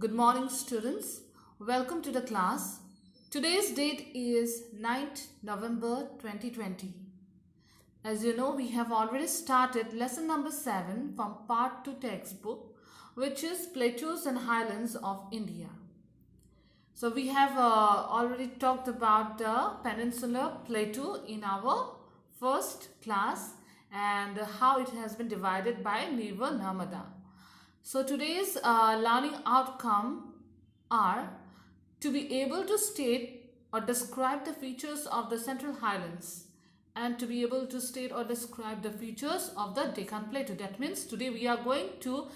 Good morning, students. Welcome to the class. Today's date is 9th November 2020. As you know, we have already started lesson number 7 from part 2 textbook, which is Plateaus and Highlands of India. So we have already talked about the peninsular plateau in our first class and how it has been divided by river Narmada. So today's learning outcome are to be able to state or describe the features of the Central Highlands and to be able to state or describe the features of the Deccan Plateau. That means today we are going to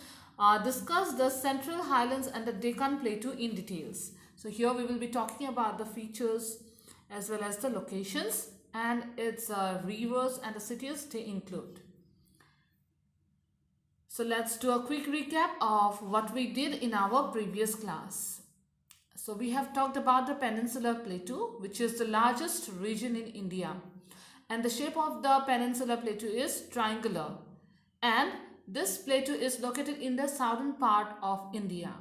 discuss the Central Highlands and the Deccan Plateau in details. So here we will be talking about the features as well as the locations and its rivers and the cities they include. So let's do a quick recap of what we did in our previous class. So we have talked about the Peninsular Plateau, which is the largest region in India. And the shape of the Peninsular Plateau is triangular. And this plateau is located in the southern part of India.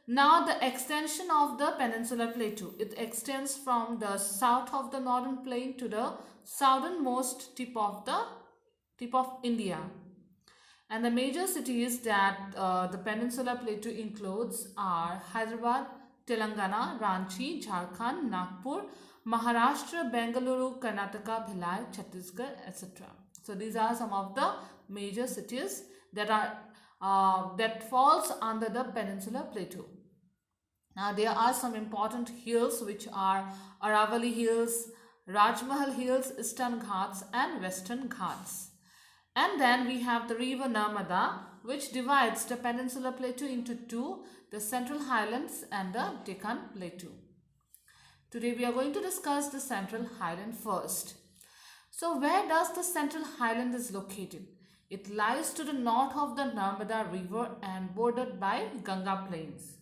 Now the extension of the Peninsular Plateau, it extends from the south of the northern plain to the southernmost tip of India. And the major cities that the Peninsular Plateau includes are Hyderabad, Telangana, Ranchi, Jharkhand, Nagpur, Maharashtra, Bengaluru, Karnataka, Bhilai, Chhattisgarh, etc. So these are some of the major cities that are that falls under the Peninsular Plateau. Now there are some important hills which are Aravalli Hills, Rajmahal Hills, Eastern Ghats and Western Ghats. And then we have the river Narmada, which divides the Peninsular Plateau into two, the Central Highlands and the Deccan Plateau. Today we are going to discuss the Central Highland first. So where does the Central Highland is located? It lies to the north of the Narmada River and bordered by Ganga Plains.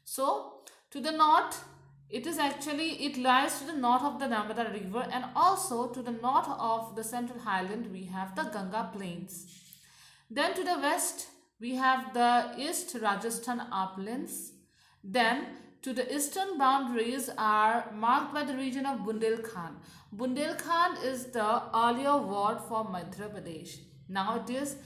So to the north, it lies to the north of the Narmada River and also to the north of the Central Highland we have the Ganga Plains. Then to the west we have the East Rajasthan uplands. Then to the eastern boundaries are marked by the region of Bundelkhand. Bundelkhand is the earlier word for Madhya Pradesh. Now it is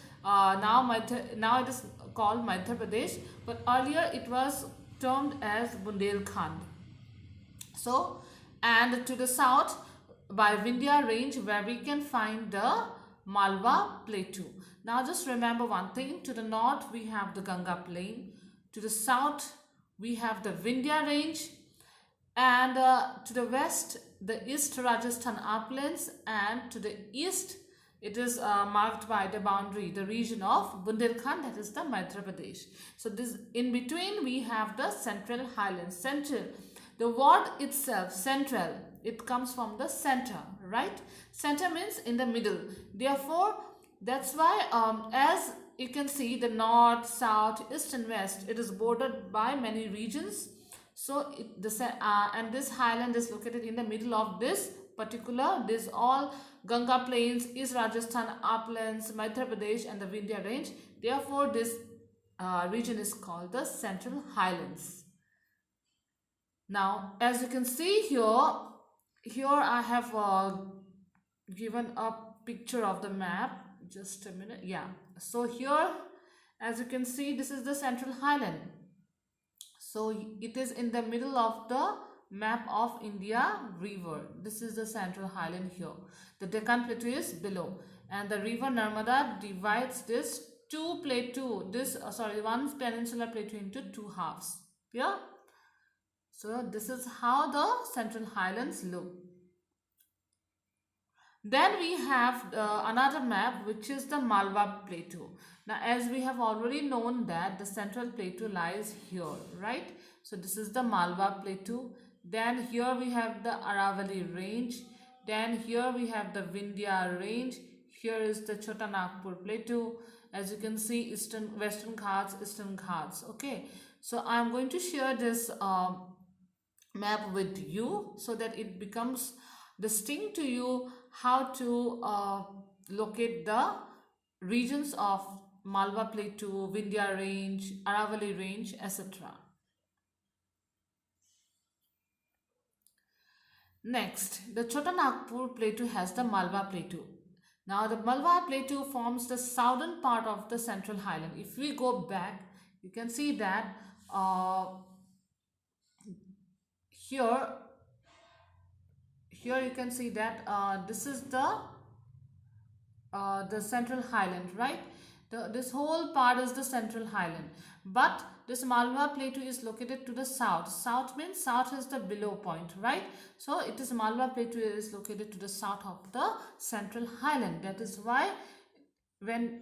called Madhya Pradesh, but earlier it was termed as Bundelkhand. So, and to the south by Vindhya range where we can find the Malwa Plateau. Now just remember one thing, to the north we have the Ganga Plain, to the south we have the Vindhya range, and to the west the East Rajasthan uplands, and to the east it is marked by the boundary, the region of Bundelkhand, that is the Madhya Pradesh. So this in between we have the Central Highlands. Central, the word itself, central, it comes from the center, right? Center means in the middle. Therefore, that's why as you can see the north, south, east and west, it is bordered by many regions. So and this highland is located in the middle of this all Ganga Plains, East Rajasthan uplands, Madhya Pradesh and the Vindhya range. Therefore, this region is called the Central Highlands. Now, as you can see here I have given a picture of the map. Just a minute. Yeah. So here, as you can see, this is the Central Highland. So it is in the middle of the map of India river. This is the Central Highland here. The Deccan Plateau is below, and the river Narmada divides this one peninsular plateau into two halves. Yeah. So this is how the Central Highlands look. Then we have another map, which is the Malwa Plateau. Now as we have already known that the Central Plateau lies here, right? So this is the Malwa Plateau. Then here we have the Aravalli range. Then here we have the Vindhya range. Here is the Chota Nagpur Plateau. As you can see, Western Ghats, Eastern Ghats. Okay, so I am going to share this map with you so that it becomes distinct to you how to locate the regions of Malwa Plateau, Vindhya Range, Aravalli Range, etc. Next, the Chota Nagpur Plateau has the Malwa Plateau. Now, the Malwa Plateau forms the southern part of the Central Highland. If we go back, you can see that here, you can see that this is the Central Highland, right? This whole part is the Central Highland. But this Malwa Plateau is located to the south. South means south is the below point, right? So it is Malwa Plateau is located to the south of the Central Highland. That is why when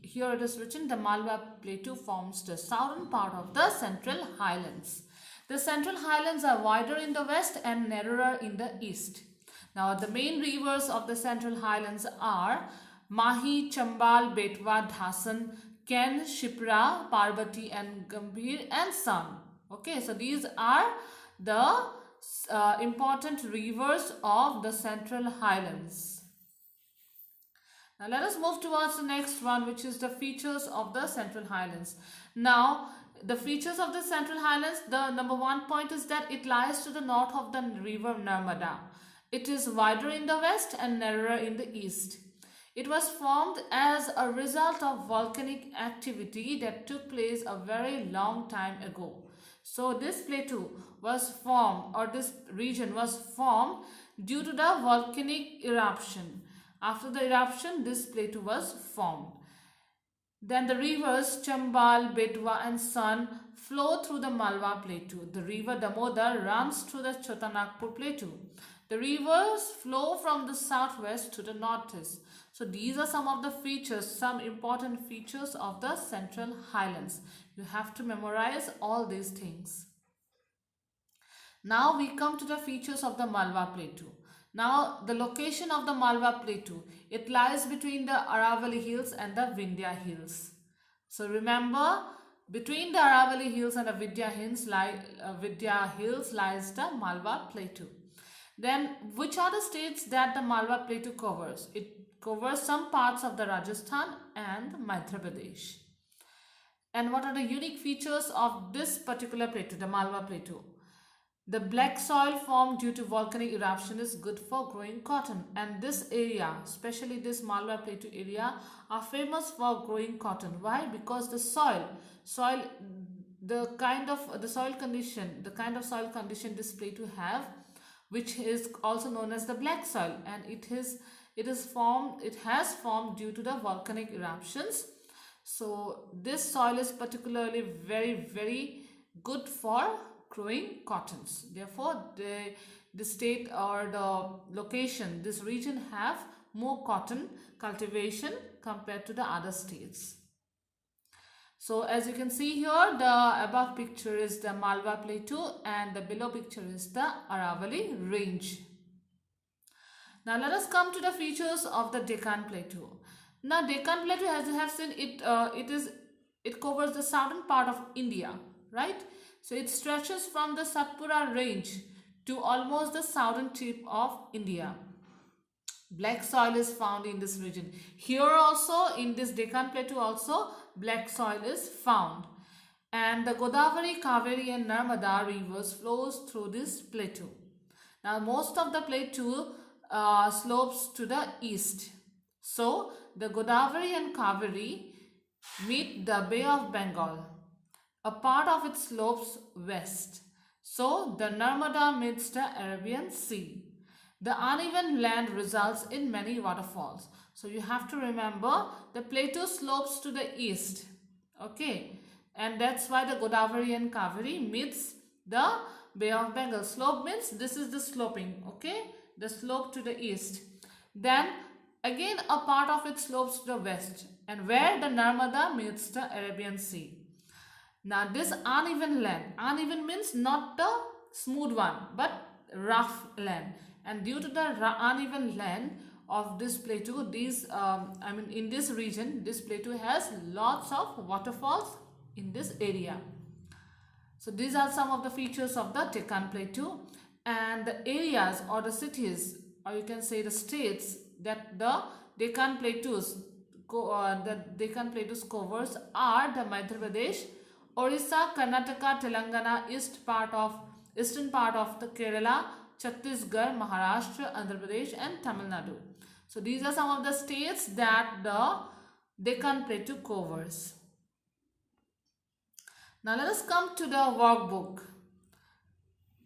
here it is written the Malwa Plateau forms the southern part of the Central Highlands. The Central Highlands are wider in the west and narrower in the east. Now, the main rivers of the Central Highlands are Mahi, Chambal, Betwa, Dhasan, Ken, Shipra, Parvati, and Gambhir, and Son. Okay, so these are the important rivers of the Central Highlands. Now, let us move towards the next one, which is the features of the Central Highlands. Now, the features of the Central Highlands, the number one point is that it lies to the north of the river Narmada. It is wider in the west and narrower in the east. It was formed as a result of volcanic activity that took place a very long time ago. So this plateau was formed, or this region was formed due to the volcanic eruption. After the eruption, this plateau was formed. Then the rivers Chambal, Betwa, and Son flow through the Malwa Plateau. The river Damodar runs through the Chota Nagpur Plateau. The rivers flow from the southwest to the northeast. So these are some of the features, some important features of the Central Highlands. You have to memorize all these things. Now we come to the features of the Malwa Plateau. Now the location of the Malwa Plateau, it lies between the Aravalli Hills and the Vindhya Hills. So remember, between the Aravalli Hills and the Vindhya Hills lies the Malwa Plateau. Then which are the states that the Malwa Plateau covers? It covers some parts of the Rajasthan and Madhya Pradesh. And what are the unique features of this particular plateau, the Malwa Plateau? The black soil formed due to volcanic eruption is good for growing cotton, and this area, especially this Malwa Plateau area, are famous for growing cotton. Why? Because the the kind of soil condition this plateau have, which is also known as the black soil, and it has formed due to the volcanic eruptions. So this soil is particularly very good for growing cottons. Therefore, the state or the location, this region have more cotton cultivation compared to the other states. So as you can see here, the above picture is the Malwa Plateau and the below picture is the Aravalli Range. Now let us come to the features of the Deccan Plateau. Now Deccan Plateau, as you have seen, it covers the southern part of India, right? So it stretches from the Satpura Range to almost the southern tip of India. Black soil is found in this region. Here also, in this Deccan Plateau also, black soil is found. And the Godavari, Kaveri and Narmada rivers flows through this plateau. Now most of the plateau slopes to the east. So the Godavari and Kaveri meet the Bay of Bengal. A part of it slopes west. So the Narmada meets the Arabian Sea. The uneven land results in many waterfalls. So you have to remember the plateau slopes to the east. Okay. And that's why the Godavari and Kaveri meets the Bay of Bengal. Slope means this is the sloping. Okay. The slope to the east. Then again a part of it slopes to the west. And where the Narmada meets the Arabian Sea. Now this uneven land, uneven means not the smooth one but rough land, and due to the uneven land of this plateau, in this region, this plateau has lots of waterfalls in this area. So these are some of the features of the Deccan Plateau, and the areas or the cities, or you can say the states that the Deccan Plateaus the Deccan Plateau's covers are the Madhya Pradesh, Orissa, Karnataka, Telangana, eastern part of the Kerala, Chhattisgarh, Maharashtra, Andhra Pradesh, and Tamil Nadu. So these are some of the states that the Deccan Plateau covers. Now let us come to the workbook.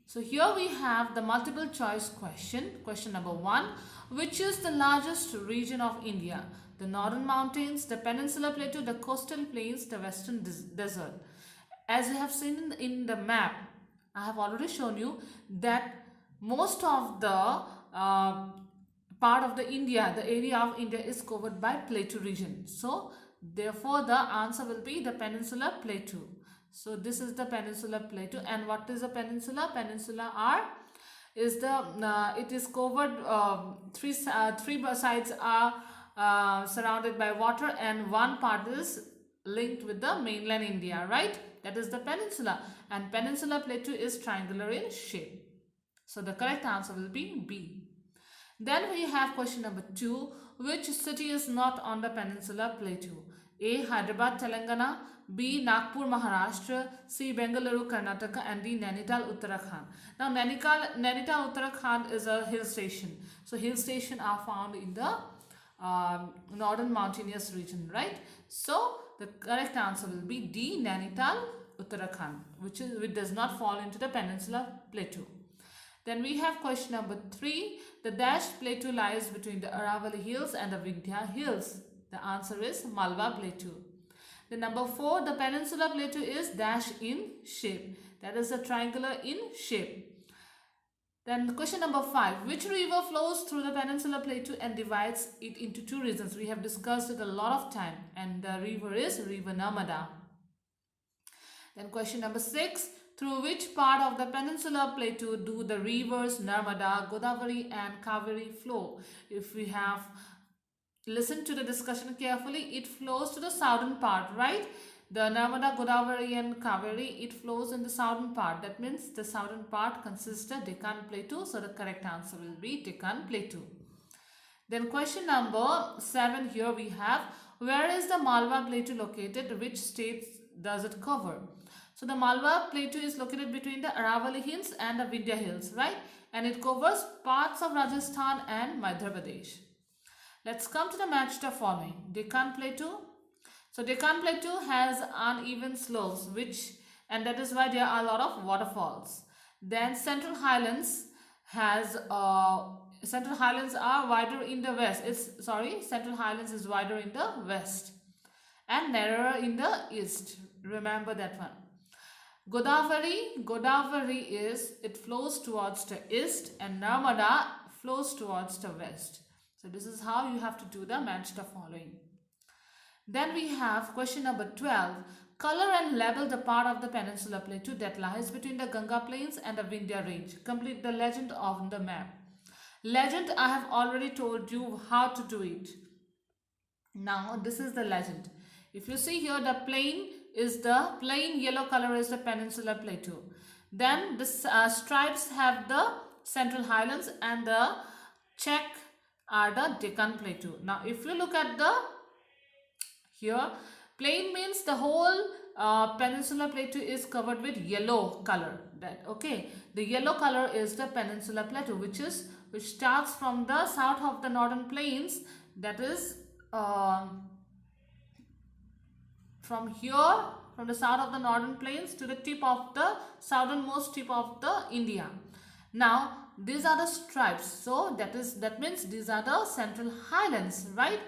So here we have the multiple choice question. Question number 1. Which is the largest region of India? The northern mountains, the peninsular plateau, the coastal plains, the western desert. As you have seen in the map, I have already shown you that most of the part of the area of India is covered by plateau region. So therefore the answer will be the peninsular plateau. So this is the peninsular plateau. And what is a peninsula? Peninsula it is covered, three sides are surrounded by water, and one part is linked with the mainland India, right? That is the peninsula, and peninsular plateau is triangular in shape. So the correct answer will be B. Then we have question number 2. Which city is not on the peninsular plateau? A. Hyderabad, Telangana, B. Nagpur, Maharashtra, C. Bengaluru, Karnataka, and D. Nainital, Uttarakhand. Now Nainital, Uttarakhand is a hill station. So hill stations are found in the northern mountainous region, right? So the correct answer will be D. Nainital, Uttarakhand, which does not fall into the peninsular plateau. Then we have question number 3. The dashed plateau lies between the Aravalli Hills and the Vindhya Hills. The answer is Malwa Plateau. The number 4, the peninsular plateau is dash in shape. That is a triangular in shape. Then question number 5. Which river flows through the peninsular plateau and divides it into 2 regions? We have discussed it a lot of time, and the river is River Narmada. Then question number 6. Through which part of the peninsular plateau do the rivers Narmada, Godavari, and Kaveri flow? If we have listened to the discussion carefully, it flows to the southern part, right? The Narmada, Godavari, and Kaveri, it flows in the southern part. That means the southern part consists of Deccan Plateau. So the correct answer will be Deccan Plateau. Then question number 7, here we have, where is the Malwa Plateau located? Which states does it cover? So the Malwa Plateau is located between the Aravalli Hills and the Vindhya Hills, right? And it covers parts of Rajasthan and Madhya Pradesh. Let's come to the match the following. Deccan Plateau. So Deccan Plateau has uneven slopes, and that is why there are a lot of waterfalls. Then Central Highlands are wider in the west. Central Highlands is wider in the west and narrower in the east. Remember that one. Godavari it flows towards the east, and Narmada flows towards the west. So this is how you have to do the match the following. Then we have question number 12. Color and label the part of the peninsular plateau that lies between the Ganga Plains and the Vindhya Range. Complete the legend on the map. Legend, I have already told you how to do it. Now this is the legend. If you see here, the plain yellow color is the peninsular plateau. Then the stripes have the Central Highlands, and the check are the Deccan Plateau. Now if you look at here, plain means the whole peninsular plateau is covered with yellow color. The yellow color is the peninsular plateau, which starts from the south of the northern plains. That is from the south of the northern plains to the southernmost tip of the India. Now these are the stripes. So that means these are the Central Highlands, right?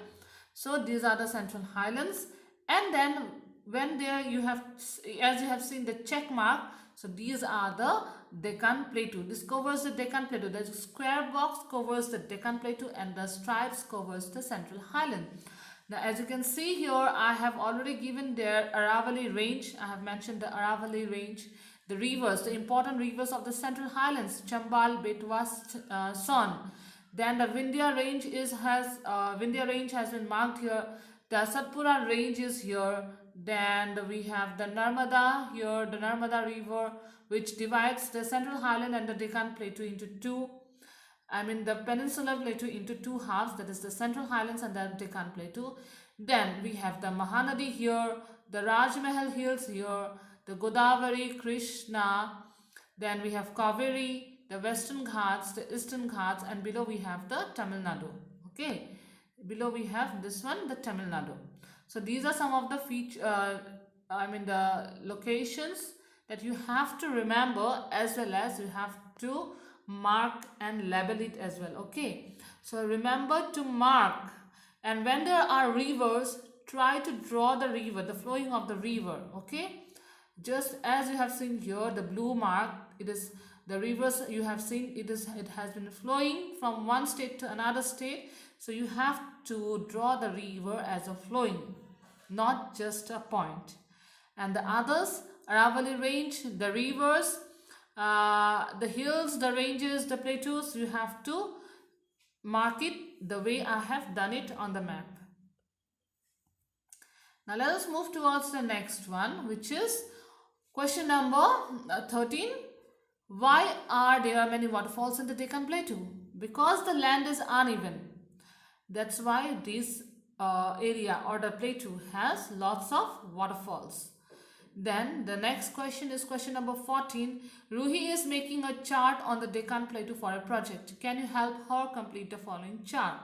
So these are the Central Highlands, and then when as you have seen the check mark, so these are the Deccan Plateau. This covers the Deccan Plateau. The square box covers the Deccan Plateau, and the stripes covers the Central Highland. Now as you can see here, I have already given their Aravalli range. I have mentioned the Aravalli range. The rivers, the important rivers of the Central Highlands, Chambal, Betwa, Son. Then the Vindhya range has been marked here. The Satpura range is here. Then we have the Narmada here, the Narmada river, which divides the Central Highland and the Deccan Plateau into the peninsular plateau into 2 halves. That is the Central Highlands and the Deccan Plateau. Then we have the Mahanadi here, the Rajmahal hills here, the Godavari, Krishna, then we have Kaveri, the Western Ghats, the Eastern Ghats, and below we have the Tamil Nadu. Okay, below we have this one, the Tamil Nadu. So these are some of the the locations that you have to remember, as well as you have to mark and label it as well. Okay, so remember to mark, and when there are rivers, try to draw the river, the flowing of the river. Okay, just as you have seen here, the blue mark, it is the rivers you have seen, it has been flowing from one state to another state. So you have to draw the river as a flowing, not just a point. And the others, Aravalli range, the rivers, the hills, the ranges, the plateaus, you have to mark it the way I have done it on the map. Now let us move towards the next one, which is question number 13. Why are there many waterfalls in the Deccan Plateau? Because the land is uneven. That's why this area or the plateau has lots of waterfalls. Then the next question is question number 14. Ruhi is making a chart on the Deccan Plateau for a project. Can you help her complete the following chart?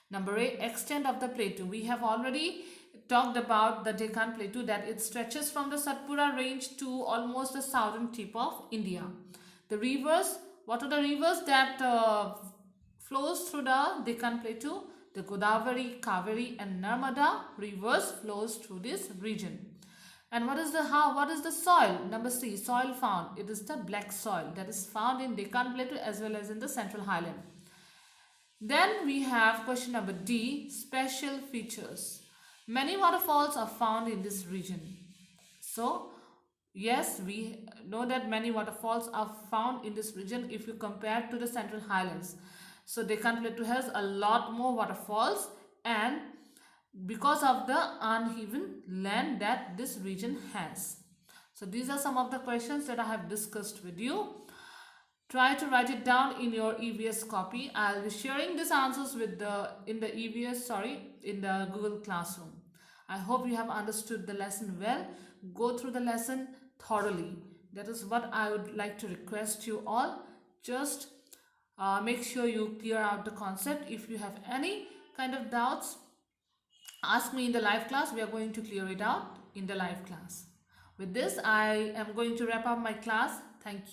Number 8, extent of the plateau. We have already talked about the Deccan Plateau, that it stretches from the Satpura range to almost the southern tip of India. The rivers, what are the rivers that flows through the Deccan Plateau? The Godavari, Kaveri and Narmada rivers flows through this region. And what is the soil? Number C, soil found. It is the black soil that is found in Deccan Plateau as well as in the Central Highland. Then we have question number D, special features. Many waterfalls are found in this region. So yes, we know that many waterfalls are found in this region if you compare to the Central Highlands. So Deccan Plateau has a lot more waterfalls, and because of the uneven land that this region has. So these are some of the questions that I have discussed with you. Try to write it down in your EVS copy. I'll be sharing these answers in the Google Classroom. I hope you have understood the lesson well. Go through the lesson thoroughly. That is what I would like to request you all. Just make sure you clear out the concept. If you have any kind of doubts, ask me in the live class. We are going to clear it out in the live class. With this, I am going to wrap up my class. Thank you.